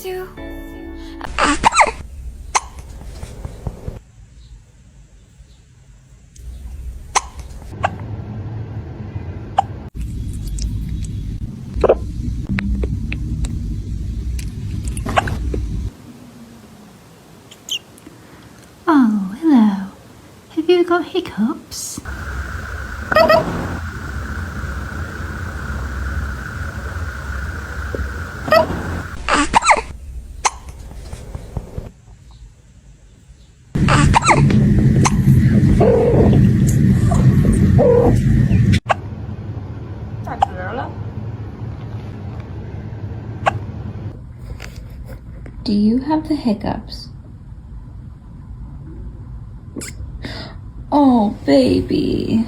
you. Oh, hello. Have you got hiccups? Do you have the hiccups? Oh, baby.